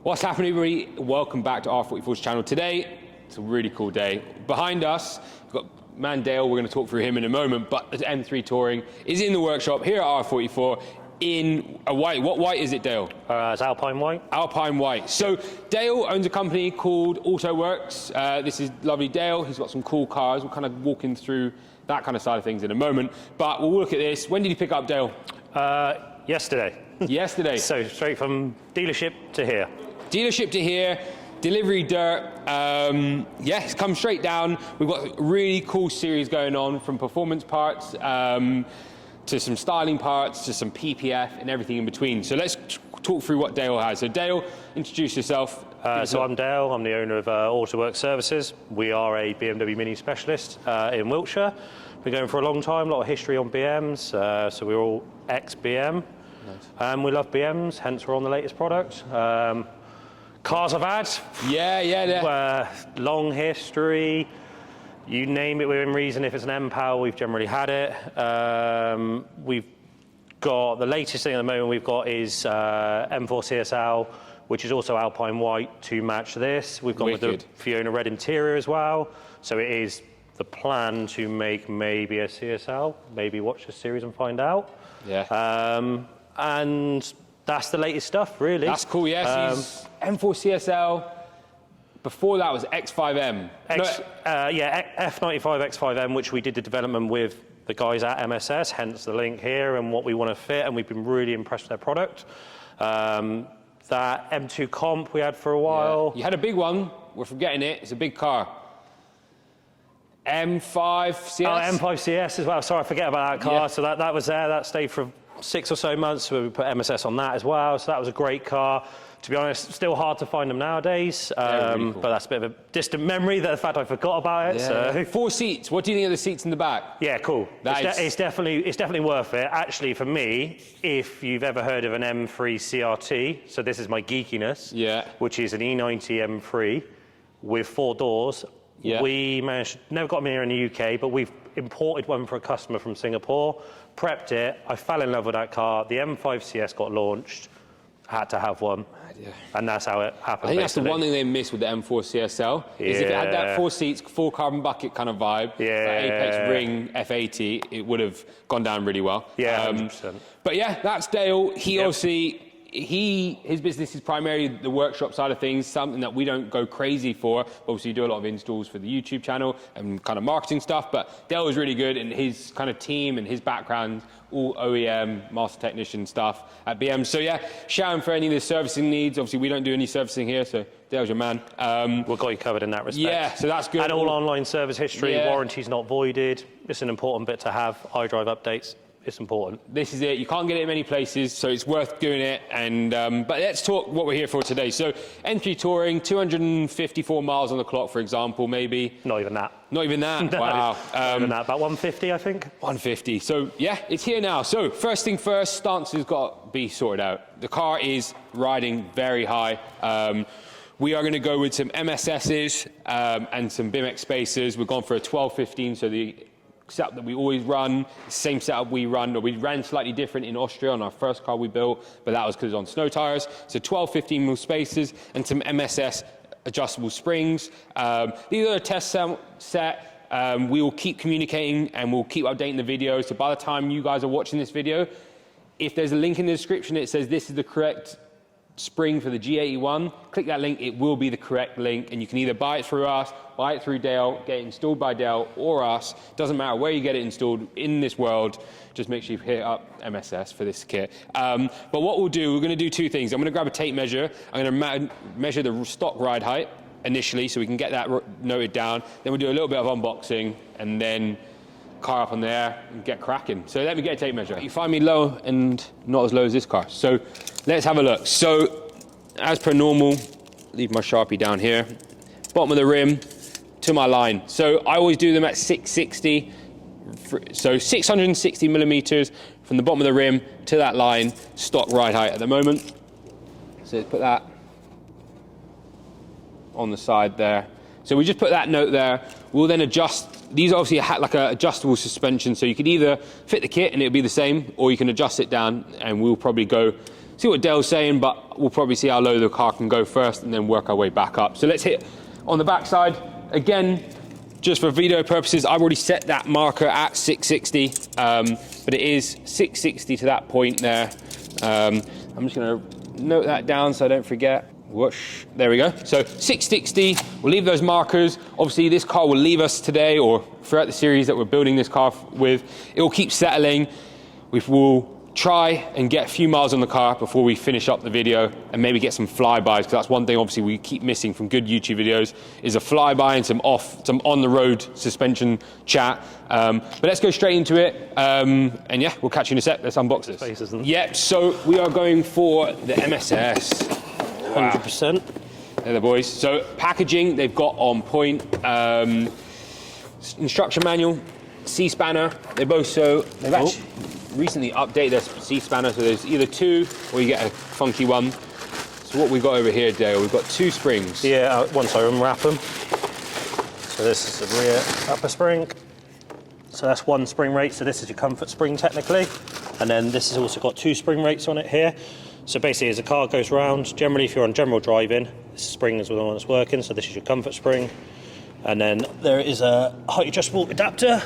What's happening, everybody? Welcome back to R44's channel. Today, it's a really cool day. Behind us, we've got man Dale. We're going to talk through him in a moment, but the M3 Touring is in the workshop here at R44 in a white. What white is it, Dale? It's Alpine White. Alpine White. So Dale owns a company called Autoworks. This is lovely Dale. He's got some cool cars. We're kind of walking through that kind of side of things in a moment. But we'll look at this. When did you pick up, Dale? Yesterday. Yesterday. So straight from dealership to here. Dealership to here, delivery dirt. Yeah, it's come straight down. We've got a really cool series going on, from performance parts to some styling parts to some PPF and everything in between. So let's talk through what Dale has. So Dale, introduce yourself. So I'm Dale. I'm the owner of Autoworks Services. We are a BMW Mini specialist in Wiltshire. Been going for a long time. A lot of history on BMs. So we're all ex-BM. Nice. We love BMs, hence we're on the latest product. Cars I've had. Yeah. Long history. You name it within reason. If it's an M-Power, we've generally had it. We've got the latest thing at the moment we've got is M4 CSL, which is also Alpine White to match this. We've gone with the Fiona Red interior as well. So it is the plan to make maybe a CSL, maybe watch this series and find out. Yeah. And that's the latest stuff, really. That's cool, yes. M4 CSL. Before that was X5M. F95 X5M, which we did the development with the guys at MSS, hence the link here and what we want to fit, and we've been really impressed with their product. That M2 Comp we had for a while. Yeah. You had a big one, we're forgetting it, it's a big car. M5 CS? Oh, M5 CS as well, sorry, I forget about that car. Yeah. So that was there, that stayed for 6 or so months, so we put MSS on that as well, so that was a great car. To be honest, still hard to find them nowadays, really cool. But that's a bit of a distant memory, the fact I forgot about it. Yeah. So. 4 seats, what do you think of the seats in the back? Yeah, cool. It's definitely worth it. Actually, for me, if you've ever heard of an M3 CRT, so this is my geekiness, which is an E90 M3 with 4 doors. Yeah. We never got them here in the UK, but we've imported one for a customer from Singapore, prepped it, I fell in love with that car, the M5 CS got launched, had to have one, and that's how it happened. I think that's the one thing they missed with the M4 CSL, is if it had that 4 seats, full carbon bucket kind of vibe, that Apex Ring F80, it would have gone down really well. Yeah, 100%. But yeah, that's Dale. He obviously, his business is primarily the workshop side of things, something that we don't go crazy for. Obviously, you do a lot of installs for the YouTube channel and kind of marketing stuff, but Dale is really good, and his kind of team and his background, all OEM, master technician stuff at BM. So yeah, shout him for any of the servicing needs. Obviously, we don't do any servicing here, so Dale's your man. We've got you covered in that respect. Yeah, so that's good. And all online service history, warranties not voided. It's an important bit to have. iDrive updates. It's important. This is it. You can't get it in many places, so it's worth doing it. And but let's talk what we're here for today. So M3 Touring, 254 miles on the clock, for example, maybe. Not even that. Not even that? No, wow. Not even that. About 150, I think. 150. So yeah, it's here now. So first thing first, stance has got to be sorted out. The car is riding very high. We are going to go with some MSSs and some BMX spacers. We've gone for a 1215, so the setup that we always run, same setup we run, or we ran slightly different in Austria on our first car we built, but that was because on snow tires. So 12, 15 mil spacers and some MSS adjustable springs. These are a test set. We will keep communicating and we'll keep updating the video. So by the time you guys are watching this video, if there's a link in the description, it says this is the correct spring for the G81, click that link, it will be the correct link, and you can either buy it through us, buy it through Dale, get it installed by Dale or us. Doesn't matter where you get it installed in this world, just make sure you hit up MSS for this kit. But what we'll do, we're going to do 2 things. I'm going to grab a tape measure, I'm going to measure the stock ride height initially so we can get that noted down, then we'll do a little bit of unboxing and then car up on there and get cracking. So let me get a tape measure. You find me low and not as low as this car. So let's have a look. So as per normal, leave my Sharpie down here. Bottom of the rim to my line. So I always do them at 660. So 660 millimeters from the bottom of the rim to that line, stock ride height at the moment. So let's put that on the side there. So we just put that note there. We'll then adjust. These obviously have like an adjustable suspension, so you could either fit the kit and it'll be the same, or you can adjust it down, and we'll probably go see what Dale's saying, but we'll probably see how low the car can go first and then work our way back up. So let's hit on the backside. Again, just for video purposes, I've already set that marker at 660, but it is 660 to that point there. I'm just gonna note that down so I don't forget. Whoosh, there we go. So 660, we'll leave those markers. Obviously this car will leave us today or throughout the series that we're building this car with. It will keep settling. We will try and get a few miles on the car before we finish up the video and maybe get some flybys, because that's one thing obviously we keep missing from good YouTube videos is a flyby and some on the road suspension chat. But let's go straight into it. And yeah, we'll catch you in a sec. Let's unbox this. Yep, so we are going for the MSS. 100%. They're the boys. So packaging they've got on point. Instruction manual, C-spanner. They've actually recently updated their C-spanner, so there's either 2 or you get a funky one. So what we've got over here, Dale, we've got 2 springs. Yeah, once I unwrap them. So this is the rear upper spring. So that's 1 spring rate, so this is your comfort spring technically. And then this has also got 2 spring rates on it here. So basically as the car goes round, generally if you're on general driving, this spring is the one that's working, so this is your comfort spring. And then there is a height adjustable adapter,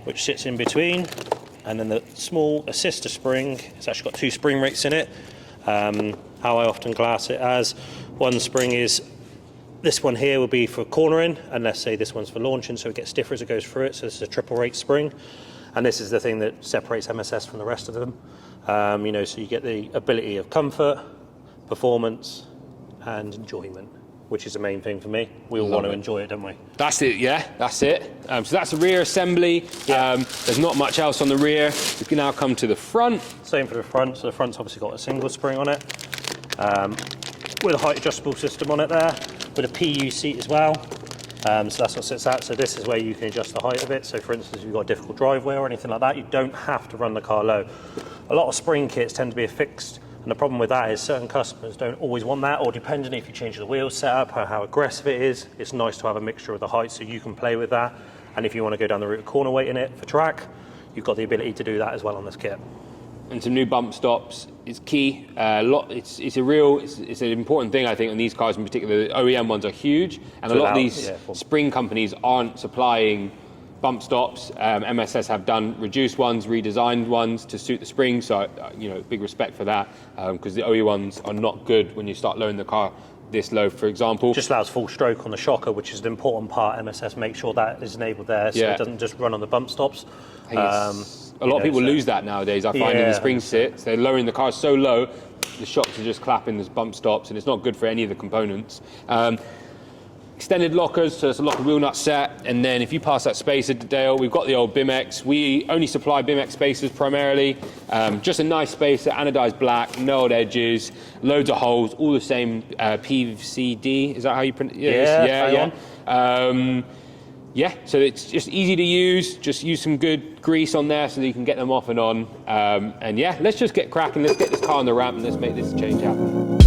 which sits in between. And then the small assister spring, it's actually got 2 spring rates in it. How I often class it as, 1 spring is, this one here will be for cornering, and let's say this one's for launching, so it gets stiffer as it goes through it, so this is a triple rate spring. And this is the thing that separates MSS from the rest of them. You know, so you get the ability of comfort, performance, and enjoyment, which is the main thing for me. We all want to enjoy it, don't we? That's it, yeah, that's it. So that's the rear assembly. Yeah. There's not much else on the rear. We can now come to the front. Same for the front. So the front's obviously got a single spring on it, with a height adjustable system on it there, with a PU seat as well. So that's what sits out. So this is where you can adjust the height of it. So for instance, if you've got a difficult driveway or anything like that, you don't have to run the car low. A lot of spring kits tend to be affixed. And the problem with that is certain customers don't always want that, or depending if you change the wheel setup or how aggressive it is, it's nice to have a mixture of the height so you can play with that. And if you want to go down the route of corner weight in it for track, you've got the ability to do that as well on this kit. And some new bump stops is key. It's an important thing, I think, on these cars in particular. The OEM ones are huge, and a lot of these spring companies aren't supplying bump stops. MSS have done reduced ones, redesigned ones to suit the spring, so you know, big respect for that, because the OE ones are not good when you start lowering the car this low, for example. Just allows full stroke on the shocker, which is an important part. MSS make sure that is enabled there, so it doesn't just run on the bump stops. A lot of people lose that nowadays, I find, in the spring sits. They're lowering the car so low, the shocks are just clapping the bump stops, and it's not good for any of the components. Extended lockers, so it's a locker wheel nut set, and then if you pass that spacer to Dale, we've got the old BIMX. We only supply BIMX spacers primarily. Just a nice spacer, anodized black, no old edges, loads of holes, all the same PVCD. Is that how you print it? Yeah, so it's just easy to use. Just use some good grease on there so that you can get them off and on. And yeah, let's just get cracking. Let's get this car on the ramp and let's make this change happen.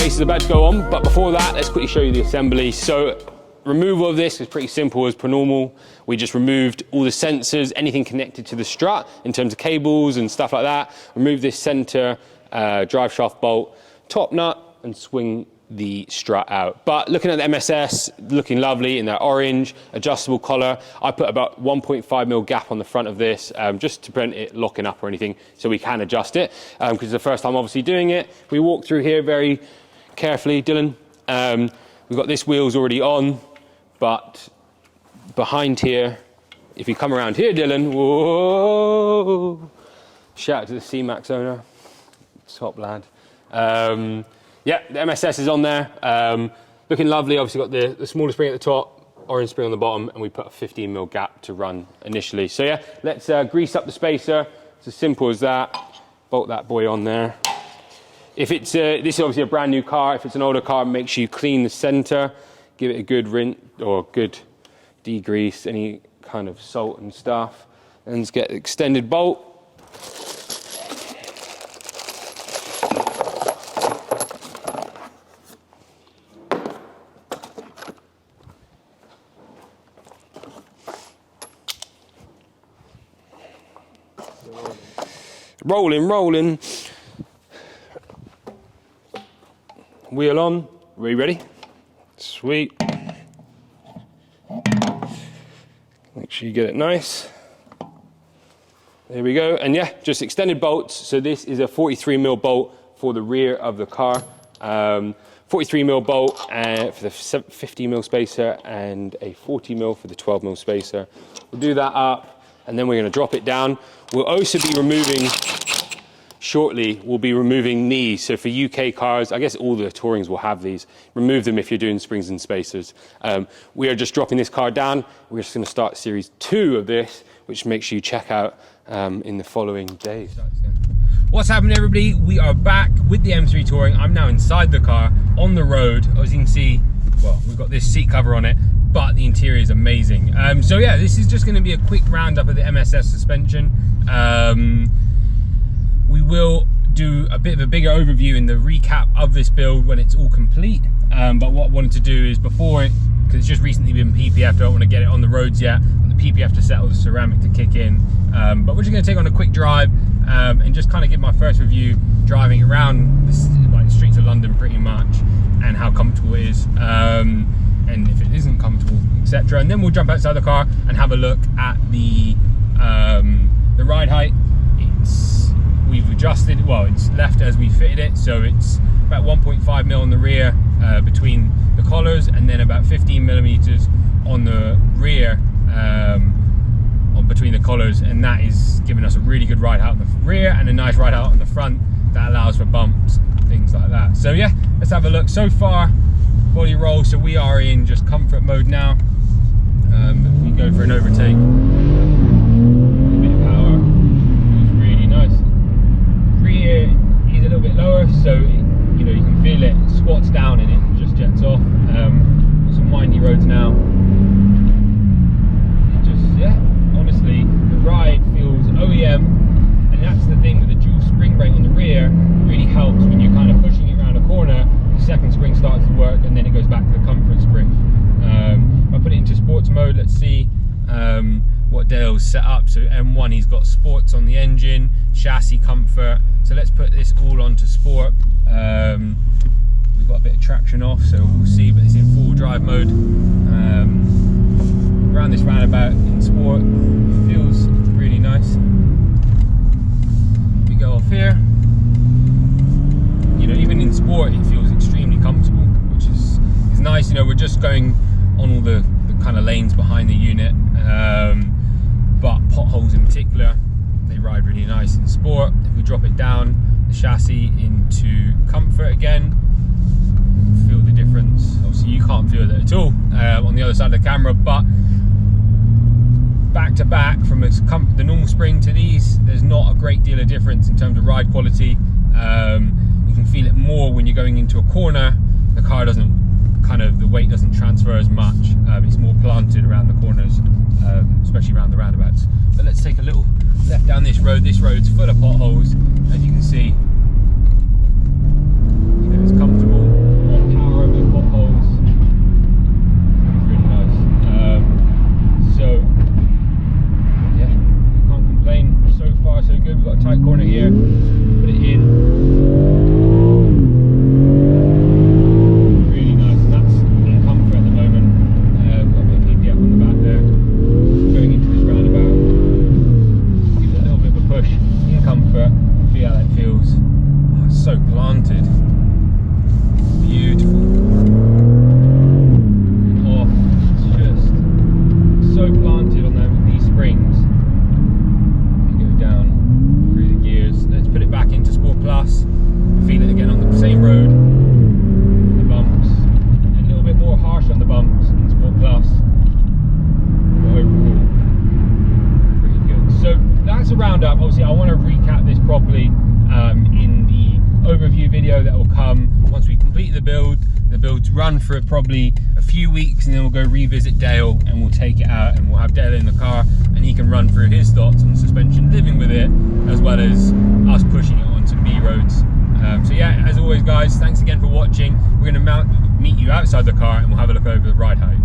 Is about to go on, but before that, let's quickly show you the assembly. So removal of this is pretty simple as per normal. We just removed all the sensors, anything connected to the strut in terms of cables and stuff like that. Remove this center drive shaft bolt, top nut, and swing the strut out. But looking at the MSS, looking lovely in that orange, adjustable collar. I put about 1.5mm gap on the front of this just to prevent it locking up or anything, so we can adjust it, because it's the first time obviously doing it. We walk through here very carefully, Dylan. We've got this wheel's already on, but behind here, if you come around here, Dylan, whoa, shout out to the C-Max owner, top lad. Yeah, the MSS is on there. looking lovely. Obviously got the smaller spring at the top, orange spring on the bottom, and we put a 15mm gap to run initially. So yeah, let's grease up the spacer. It's as simple as that. Bolt that boy on there. If it's, this is obviously a brand new car. If it's an older car, make sure you clean the center, give it a good rinse or good degrease, any kind of salt and stuff. And let's get the extended bolt. Rolling. Wheel on. Are you ready? Sweet. Make sure you get it nice. There we go. And yeah, just extended bolts. So this is a 43mm bolt for the rear of the car. 43mm bolt for the 50mm spacer and a 40mm for the 12mm spacer. We'll do that up and then we're going to drop it down. We'll also be removing, shortly, we'll be removing knees. So for UK cars, I guess all the Tourings will have these. Remove them if you're doing springs and spacers. We are just dropping this car down. We're just going to start series 2 of this, which make sure you check out in the following days. What's happening, everybody? We are back with the M3 Touring. I'm now inside the car on the road. As you can see, well, we've got this seat cover on it, but the interior is amazing. So yeah, this is just going to be a quick roundup of the MSS suspension. We will do a bit of a bigger overview in the recap of this build when it's all complete. But what I wanted to do is before it, because it's just recently been PPF'd, I don't want to get it on the roads yet. The PPF to settle, the ceramic to kick in. But we're just going to take on a quick drive and just kind of give my first review driving around the streets of London pretty much, and how comfortable it is, and if it isn't comfortable, etc. And then we'll jump outside the car and have a look at the ride height. We've adjusted, well, it's left as we fitted it, so it's about 1.5mm on the rear between the collars, and then about 15mm on the rear between the collars, and that is giving us a really good ride out on the rear and a nice ride out on the front that allows for bumps, things like that. So yeah, let's have a look. So far, body roll, so we are in just comfort mode now. If we go for an overtake, a bit of power, feels really nice. Rear is a little bit lower, so you can feel it squats down and it just jets off. Some windy roads now. It just, yeah, honestly, the ride feels OEM, and that's the thing with the dual spring brake on the rear. It really helps when you're kind of pushing it around a corner. The second spring starts to work, and then it goes back to the comfort spring. If I put it into sports mode, let's see what Dale's set up. So M1, he's got sports on the engine, chassis comfort. So let's put this all onto sport. We've got a bit of traction off, so we'll see, but it's in full drive mode. Around this roundabout in sport, it feels really nice. We go off here. Even in sport, it feels extremely comfortable, which is nice. We're just going on all the kind of lanes behind the unit, but potholes in particular, they ride really nice in sport. If we drop it down, the chassis into comfort again, feel the difference. Obviously you can't feel it at all on the other side of the camera, but back to back from the normal spring to these, there's not a great deal of difference in terms of ride quality. You can feel it more when you're going into a corner. The car doesn't the weight doesn't transfer as much. It's more planted around the corners, especially around the roundabouts. But let's take a little left down this road. This road's full of potholes, as you can see. It's comfortable, more power over the potholes. It's really nice. So yeah, can't complain. So far so good. We've got a tight corner here. Put it in. See how that feels. the roundup. Obviously, I want to recap this properly in the overview video that will come once we complete the build. The build's run for probably a few weeks, and then we'll go revisit Dale and we'll take it out and we'll have Dale in the car and he can run through his thoughts on the suspension, living with it, as well as us pushing it onto B roads. So yeah, as always guys, thanks again for watching. We're going to meet you outside the car and we'll have a look over the ride height.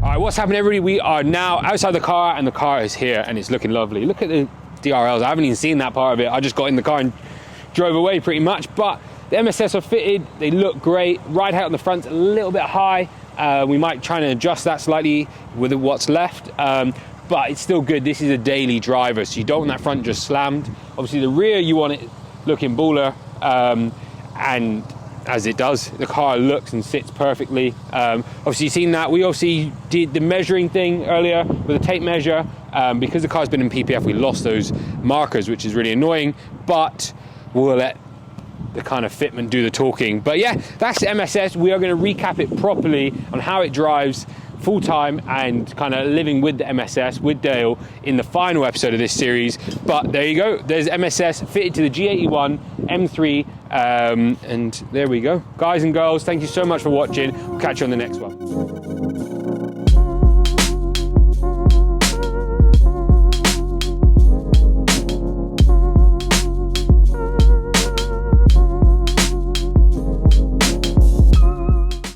All right, what's happening everybody? We are now outside the car and the car is here and it's looking lovely. Look at the DRLs, I haven't even seen that part of it. I just got in the car and drove away pretty much, but the MSS are fitted, they look great. Ride height on the front's a little bit high. We might try and adjust that slightly with what's left, but it's still good. This is a daily driver, so you don't want that front just slammed. Obviously the rear, you want it looking baller, and as it does, the car looks and sits perfectly. Obviously you've seen that. We obviously did the measuring thing earlier with a tape measure. Because the car's been in PPF, we lost those markers, which is really annoying, but we'll let the kind of fitment do the talking. But yeah, that's the MSS. We are going to recap it properly on how it drives full time and kind of living with the MSS with Dale in the final episode of this series. But there you go, there's MSS fitted to the G81 M3, and there we go. Guys and girls, thank you so much for watching. We'll catch you on the next one.